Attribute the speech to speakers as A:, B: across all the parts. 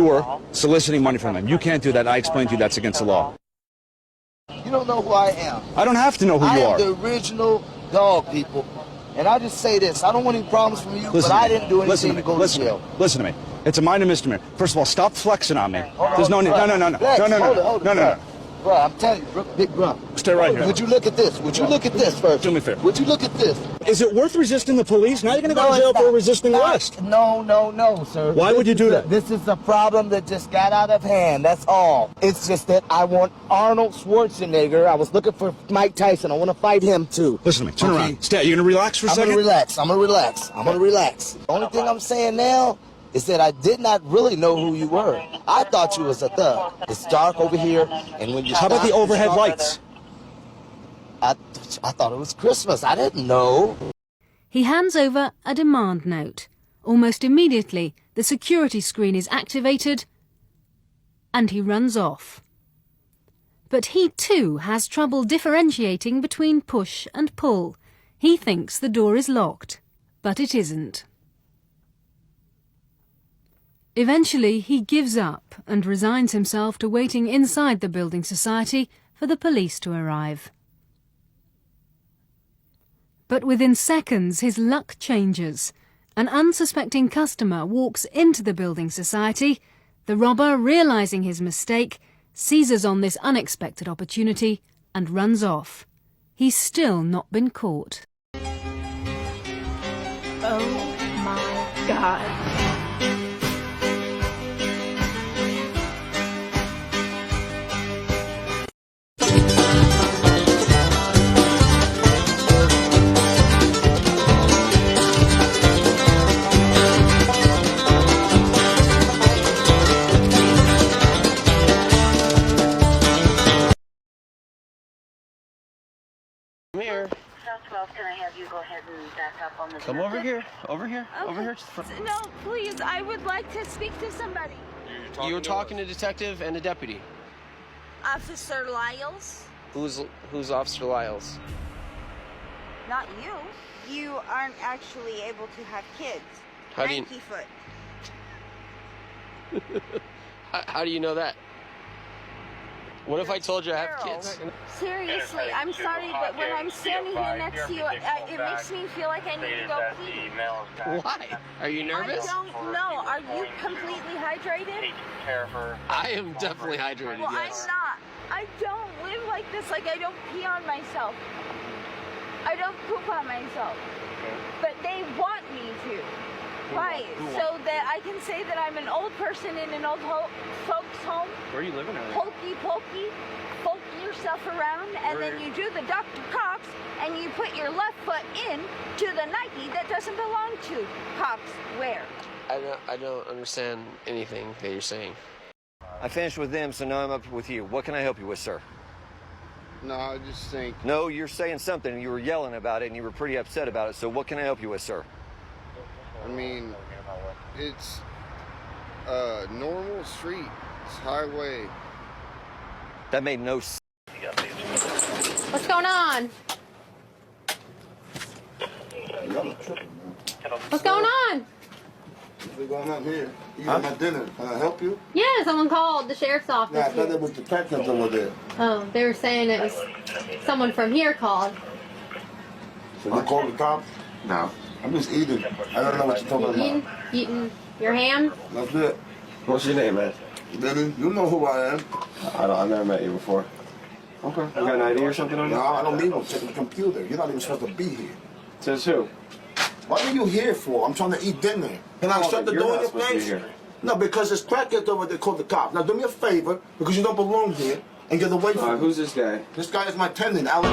A: were soliciting money from him. You can't do that. I explained to you that's against the law.
B: You don't know who I am.
A: I don't have to know who you are.
B: I am the original dog, people. And I just say this. I don't want any problems from you, but I didn't do anything to go to jail.
A: Listen to me. It's a minor misdemeanor. First of all, stop flexing on me. There's no need. No.
B: Hold it. Bro, I'm telling you, big bro.
A: Stay right here.
B: Would you look at this? Would you look at this first?
A: Do me a favor.
B: Would you look at this?
A: Is it worth resisting the police? Now you're going to go to jail for resisting arrest.
B: No, sir.
A: Why would you do that?
B: This is a problem that just got out of hand. That's all. It's just that I want Arnold Schwarzenegger. I was looking for Mike Tyson. I want to fight him too.
A: Listen to me. Turn around. Stay. You're going to relax for a second?
B: I'm going to relax. The only thing I'm saying now is that I did not really know who you were. I thought you was a thug. It's dark over here, and when you
A: How about the overhead lights?
B: I thought it was Christmas. I didn't know.
C: He hands over a demand note. Almost immediately, the security screen is activated, and he runs off. But he too has trouble differentiating between push and pull. He thinks the door is locked, but it isn't. Eventually, he gives up and resigns himself to waiting inside the building society for the police to arrive. But within seconds, his luck changes. An unsuspecting customer walks into the building society. The robber, realizing his mistake, seizes on this unexpected opportunity and runs off. He's still not been caught.
D: Oh my God.
E: Come here.
F: South 12, can I have you go ahead and back up on the
E: Come over here. Over here.
D: Okay.
E: Over here.
D: No, please, I would like to speak to somebody.
E: You were talking to a detective and a deputy.
D: Officer Lyles?
E: Who's Officer Lyles?
D: Not you. You aren't actually able to have kids.
E: How do you...
D: Foot.
E: How do you know that? What if I told you I have kids?
D: Seriously, I'm sorry, but when I'm standing here next to you, it makes me feel like I need to go pee.
E: Why? Are you nervous?
D: I don't know. Are you completely hydrated?
E: I am definitely hydrated,
D: well,
E: yes.
D: I'm not. I don't live like this. Like, I don't pee on myself. I don't poop on myself. But they want me to. Right, so that I can say that I'm an old person in an old folks home.
E: Where are you living at?
D: Hokey pokey, folk yourself around, and then you do the Dr. Cox, and you put your left foot in to the Nike that doesn't belong to Cox wear.
E: I don't understand anything that you're saying.
G: I finished with them, so now I'm up with you. What can I help you with, sir?
H: No, I just think...
G: No, you're saying something. You were yelling about it, and you were pretty upset about it. So what can I help you with, sir?
H: I mean, it's a normal street. It's highway.
G: That made no sense.
I: What's going on? What's going on?
J: What's going on here? You got my dinner. Can I help you?
I: Yeah, someone called the sheriff's office.
J: Yeah, I thought it was detectives over there.
I: Oh, they were saying it was someone from here called.
J: So they called the cops? No. I'm just eating. I don't know what you're talking about.
I: Eating your ham?
J: That's it.
K: What's your name, man?
J: Denny, you know who I am.
K: I've never met you before. Okay. You got an ID or something on you?
J: No, I don't need one. Check the computer. You're not even supposed to be here.
K: Says who?
J: What are you here for? I'm trying to eat dinner. Can I shut the door in your face? No, because there's crackheads over there called the cops. Now do me a favor, because you don't belong here, and get away from me.
K: Who's this guy?
J: This guy is my tenant, Alex.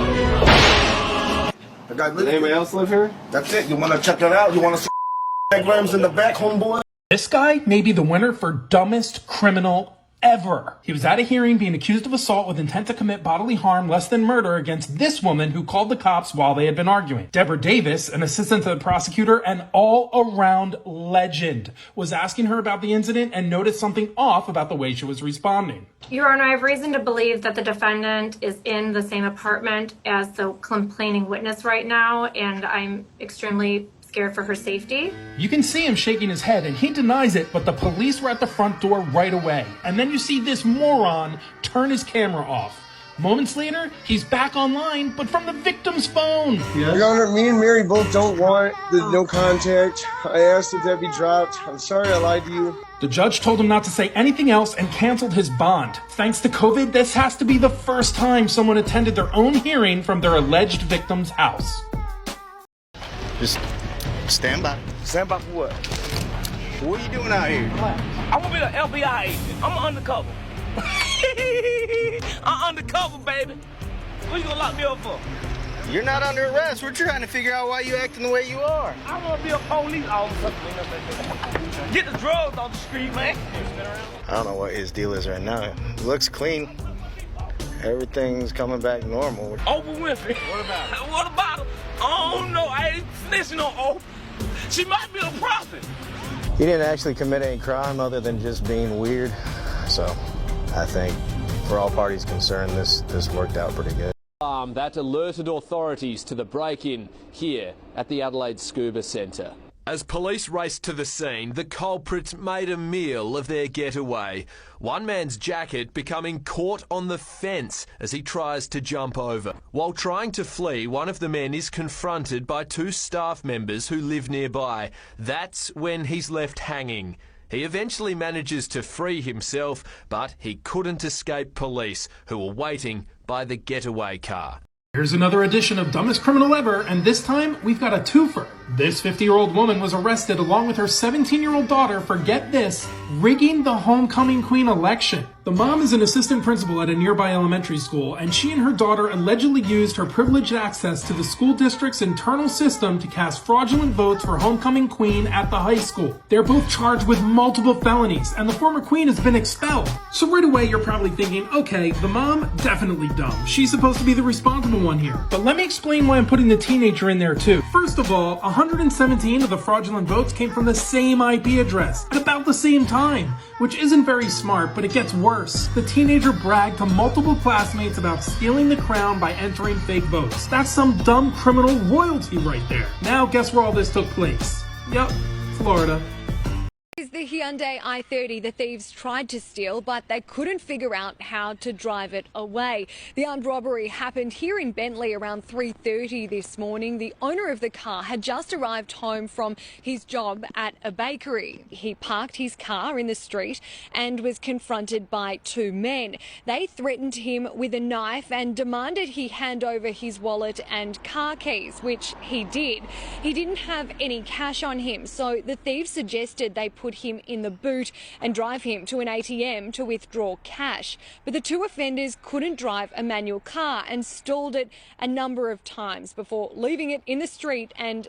J: The guy lives
K: anybody else live here?
J: That's it. You want to check it out? You want to see diagrams in the back, homeboy?
L: This guy may be the winner for dumbest criminal ever. He was at a hearing being accused of assault with intent to commit bodily harm less than murder against this woman who called the cops while they had been arguing. Deborah Davis, an assistant to the prosecutor and all-around legend, was asking her about the incident and noticed something off about the way she was responding.
M: Your Honor, I have reason to believe that the defendant is in the same apartment as the complaining witness right now, and I'm extremely scared for her safety.
L: You can see him shaking his head, and he denies it, but the police were at the front door right away. And then you see this moron turn his camera off. Moments later, he's back online, but from the victim's phone.
K: Your Honor, me and Mary both don't want the no contact. I asked if that be dropped. I'm sorry I lied to you.
L: The judge told him not to say anything else and canceled his bond. Thanks to COVID, this has to be the first time someone attended their own hearing from their alleged victim's house.
A: Just stand by.
J: Stand by for what?
A: What are you doing out here?
J: I'm gonna be an FBI agent. I'm undercover. I'm undercover, baby. What you gonna lock me up for?
A: You're not under arrest. We're trying to figure out why you acting the way you are.
J: I wanna be a police officer. Get the drugs off the street, man.
A: I don't know what his deal is right now. It looks clean. Everything's coming back normal.
J: Oprah Winfrey. What about her? I don't know. I ain't listening on Oprah. She might be a prophet.
A: He didn't actually commit any crime other than just being weird. So I think for all parties concerned, this worked out pretty good.
E: That alerted authorities to the break-in here at the Adelaide Scuba Centre.
N: As police raced to the scene, the culprits made a meal of their getaway. One man's jacket becoming caught on the fence as he tries to jump over. While trying to flee, one of the men is confronted by two staff members who live nearby. That's when he's left hanging. He eventually manages to free himself, but he couldn't escape police, who were waiting by the getaway car.
L: Here's another edition of Dumbest Criminal Ever, and this time we've got a twofer. This 50-year-old woman was arrested along with her 17-year-old daughter for, get this, rigging the homecoming queen election. The mom is an assistant principal at a nearby elementary school, and she and her daughter allegedly used her privileged access to the school district's internal system to cast fraudulent votes for homecoming queen at the high school. They're both charged with multiple felonies, and the former queen has been expelled. So right away you're probably thinking, okay, the mom, definitely dumb. She's supposed to be the responsible one here. But let me explain why I'm putting the teenager in there too. First of all, 117 of the fraudulent votes came from the same IP address at about the same time, which isn't very smart, but it gets worse. The teenager bragged to multiple classmates about stealing the crown by entering fake votes. That's some dumb criminal royalty right there. Now guess where all this took place? Yep, Florida.
O: Is the Hyundai i30 the thieves tried to steal, but they couldn't figure out how to drive it away. The armed robbery happened here in Bentley around 3:30 this morning. The owner of the car had just arrived home from his job at a bakery. He parked his car in the street and was confronted by two men. They threatened him with a knife and demanded he hand over his wallet and car keys, which he did. He didn't have any cash on him, so the thieves suggested they put him in the boot and drive him to an ATM to withdraw cash. But the two offenders couldn't drive a manual car and stalled it a number of times before leaving it in the street and